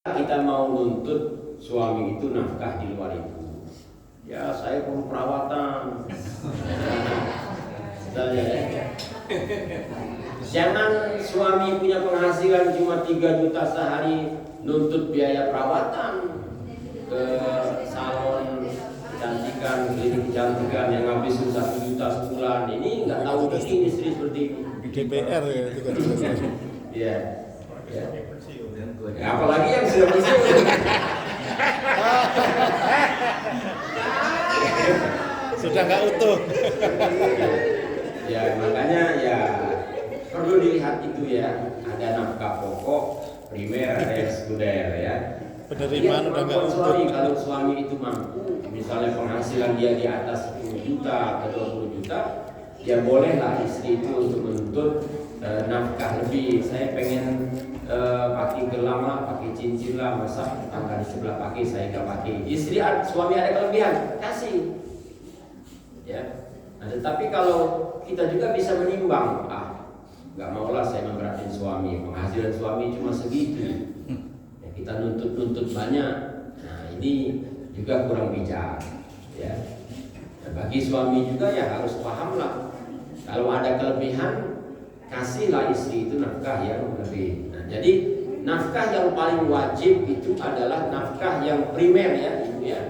Kita mau nuntut suami itu nafkah di luar itu, ya saya perlu perawatan. Jangan suami punya penghasilan cuma 3 juta sehari nuntut biaya perawatan ke salon kecantikan, klinik kecantikan yang habis 1 juta sebulan. Ini nggak tahu diri istri seperti ini. DPR ya 3 juta. Iya. Ya, apalagi yang sudah pensiun. Sudah nggak utuh. Ya makanya ya perlu dilihat itu ya, ada nafkah pokok, primer, ada yang sekunder ya. Penerimaan udah nggak utuh. Kalau suami itu mampu, misalnya penghasilan dia di atas 10 juta atau 20 juta, ya bolehlah istri itu untuk menuntut nafkah lebih. Saya pengen pakai gelang lah, pakai cincin lah, masa tetangga di sebelah pakai, saya nggak pakai. Istri, suami ada kelebihan, kasih. Ya. Nah, tetapi kalau kita juga bisa menimbang, nggak maulah saya memberatin suami, penghasilan suami cuma segitu. Ya, kita nuntut banyak. Nah, ini juga kurang bijak. Ya. Nah, bagi suami juga ya harus paham lah. Kalau ada kelebihan, kasihlah istri itu nafkah yang lebih. Nah, jadi nafkah yang paling wajib itu adalah nafkah yang primer ya, Ibu ya.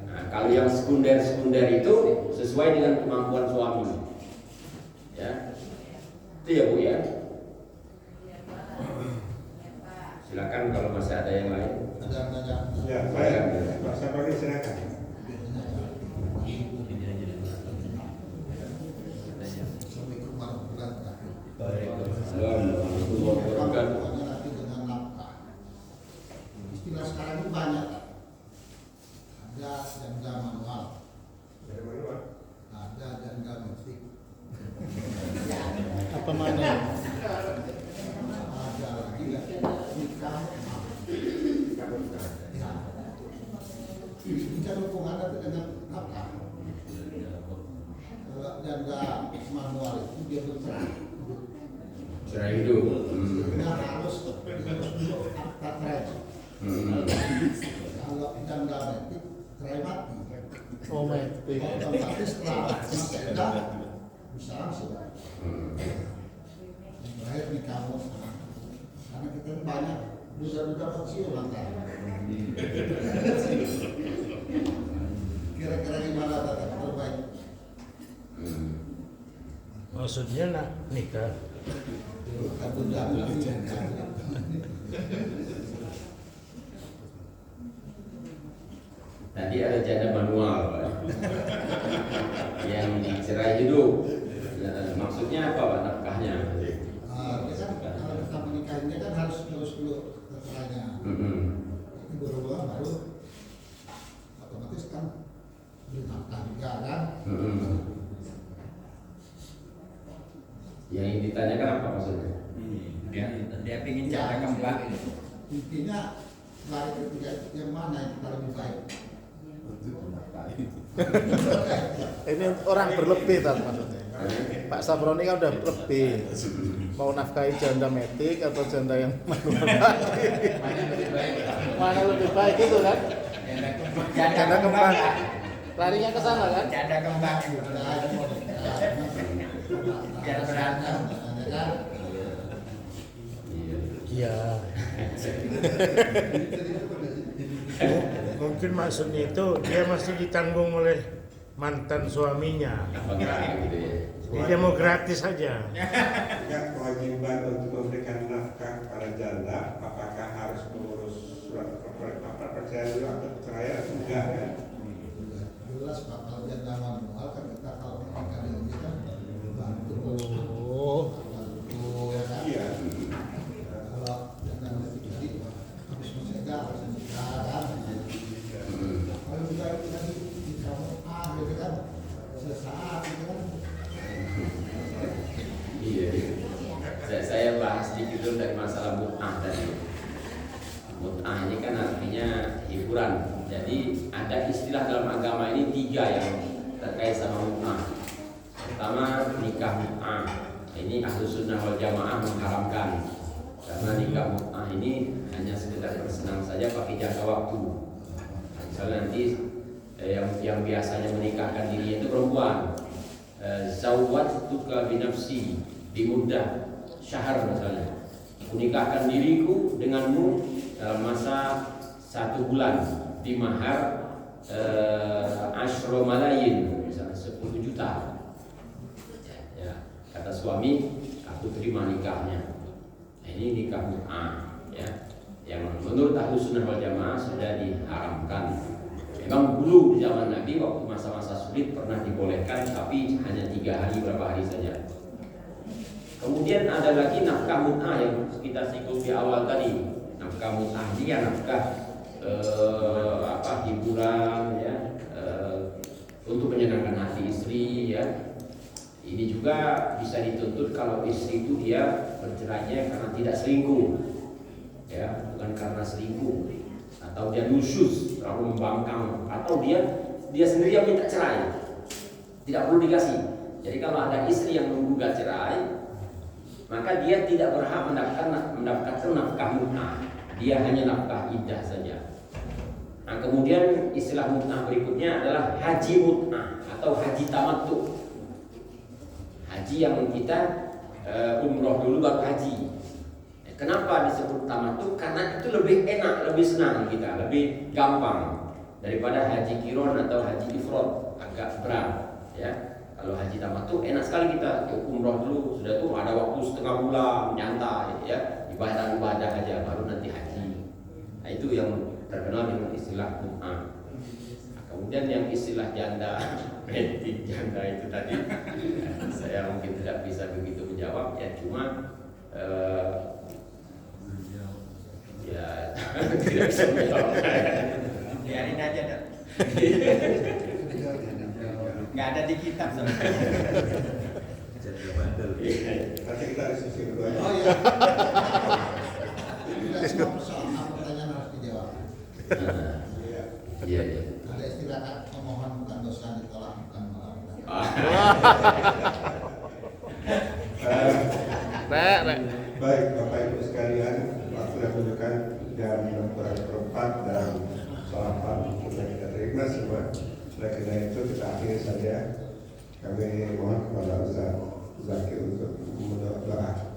Nah, kalau yang sekunder itu sesuai dengan kemampuan suami. Ya. Itu ya Bu ya. Silakan kalau masih ada yang lain. Ya, baik. Pak Sapari silakan. Assalamualaikum warahmatullahi wabarakatuh. Nanti dengan nafkah. Istilah sekarang ini banyak. Ada janda manual. Ada janda metik. Apa mana? Ada lagi nikah. Ini kan hubungannya dengan nafkah. Kalau janda manual itu dia bercerai. Cerai hidup. Dia harus akta cerai. Kalau janda metik cerai mati. Oh mati. Otomatis setelah masa idah bisa langsung. Terakhir di kamu, karena kita ini banyak duda-duda pensiun lantar. Kira-kira gimana tata terbaik? Maksudnya nak nikah. Tadi ada janda manual yang dicerai hidup. Maksudnya apa Pak nafkahnya? Kita kalau kita menikah ini kan harus dulu tercerainya. Ini baru otomatis kan nafkah juga kan. Yang ditanyakan apa maksudnya? Dia ingin cara kembang. Intinya lari ketiga yang mana yang kita lebih baik? Ini orang berlebih tak maksudnya. Pak Sabroni kan udah lebih. Mau nafkahi janda metik atau janda yang manual? Mana lebih baik itu kan? Janda kembang. Larinya ke sana kan? Janda kembang. Biar berantem. Iya. Mungkin maksudnya itu dia masih ditanggung oleh mantan suaminya. Gitu ya. Dia mau gratis saja. Ya, kewajiban untuk memberikan nafkah kepada janda, apakah harus mengurus surat perceraian dulu atau perceraian? Enggak kan? Jelas Pak, kalau janda manual kan kita kalau menikah ini kan bantu ya kan? Iya. Kalau janda metik jadi harus menjaga, harus menikah kan? Kalau juga tadi di kamu gitu kan, sesaat gitu kan? Iya. Saya bahas sedikit dulu dari masalah mut'ah tadi. Mut'ah ini kan artinya hiburan. Jadi ada istilah dalam agama ini 3 yang terkait sama mut'ah. Pertama nikah mut'ah. Ini Ahlus Sunnah wal Jamaah mengharamkan. Karena nikah mut'ah ini hanya sekedar bersenang saja pakai jangka waktu. Misalnya nanti yang biasanya menikahkan diri itu perempuan, zawwajtuka binafsi di muddah syahr misalnya, kunikahkan diriku denganmu dalam masa 1 bulan di mahar asyro malayin, misalnya 10 juta. Ya, kata suami, aku terima nikahnya. Nah, ini nikah mut'ah, ya, yang menurut Ahlus Sunnah wal Jamaah sudah diharamkan. Memang dulu di zaman Nabi waktu masa-masa sulit pernah dibolehkan, tapi hanya 3 hari, berapa hari saja. Kemudian ada lagi nafkah mut'ah yang kita singgung di awal tadi. Nafkah mut'ah ini ya nafkah hiburan, ya, untuk menyenangkan hati istri, ya. Ini juga bisa dituntut kalau istri itu dia bercerainya karena tidak selingkuh, ya, bukan karena selingkuh, atau dia nusyuz, terlalu membangkang, atau dia sendiri yang minta cerai, tidak perlu dikasih. Jadi kalau ada istri yang menggugat cerai, maka dia tidak berhak mendapatkan nafkah mut'ah, dia hanya nafkah iddah saja. Nah, kemudian istilah mut'ah berikutnya adalah haji mut'ah atau haji tamattu. Haji yang kita umroh dulu baru haji. Kenapa disebut tamattu? Karena itu lebih enak, lebih senang kita, lebih gampang daripada haji qiron atau haji ifrad, agak berat, ya. Kalau haji tamattu enak sekali kita umroh dulu, sudah tuh ada waktu setengah bulan nyantai, ya, ibadah aja, baru nanti haji. Nah, itu yang terkenal dengan istilah mut'ah. Nah, kemudian yang istilah janda, metik janda itu tadi, saya mungkin tidak bisa begitu menjawab, ya, cuma ya tidak bisa menjawab. Biarin aja dah. Nggak ada di kitab sebenarnya. Nanti kita diskusi berdua. Oh iya. Tidak semua persoalan pertanyaan harus dijawab. Iya. Ada istilah pemohon bukan dosa ditolak bukan melakukan. Baik, Bapak Ibu sekalian, waktu yang menunjukkan jam 6:04 dan salam sudah kita terima semua. Oleh karena itu kita akhiri saja. Kami mohon kepada Ustaz Zakir untuk mendoa.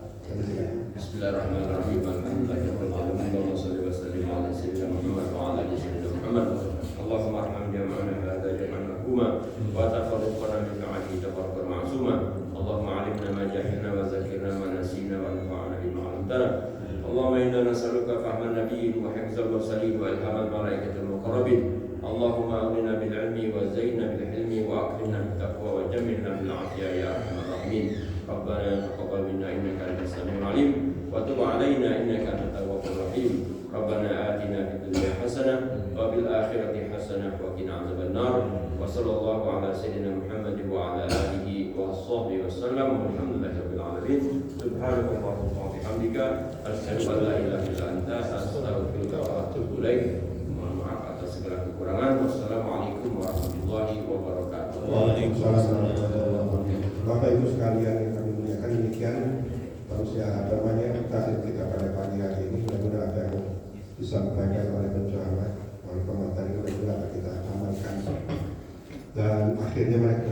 Bismillahirrahmanirrahim. Allahumma shalli wa sallim ala sayyidina Muhammad wa ala ali sayyidina Muhammad. Allahumma arham jama'ana hadza jam'an marhuma wa tafarraqna min ba'dihi tafarruqan ma'suma. Allahumma 'allimna ma jahilna wa zakkirna ma nasina wa anfa'na bima 'allamtana. Allahumma inna nas'aluka fahman nabiyyin wa hifdzal mursalin wa ilhamal malaikatil muqarrabin. Allahumma aghnina bil 'ilmi wa zayyinna bil hilmi wa akrimna bit taqwa wa jammilna bil 'afiyah ya arhamar rahimin. Rabbana taqabbal minna innaka antas samiul 'alim wa tub 'alaina innaka antat tawwabur rahim. Rabbana atina fid dunya hasanah wa bil akhirati hasanah wa qina adzabannar. Wa sallallahu ala sayyidina Muhammad wa ala alihi wa sahbihi wasallam. Walhamdulillahirabbil alamin. Subhanallahumma wa bihamdika asyhadu an la ilaha illa anta astaghfiruka wa atubu ilaik. Mohon maaf atas segala kekurangan. Wassalamualaikum warahmatullahi wabarakatuh. Waalaikumsalam warahmatullahi wabarakatuh. Bapak Ibu sekalian yang kami muliakan, demikian manusia agamanya taklim kita pada pagi hari ini. Mudah-mudahan apa yang disampaikan oleh penceramah, oleh komentar ini mudah-mudahan kita amalkan. Dan akhirnya mereka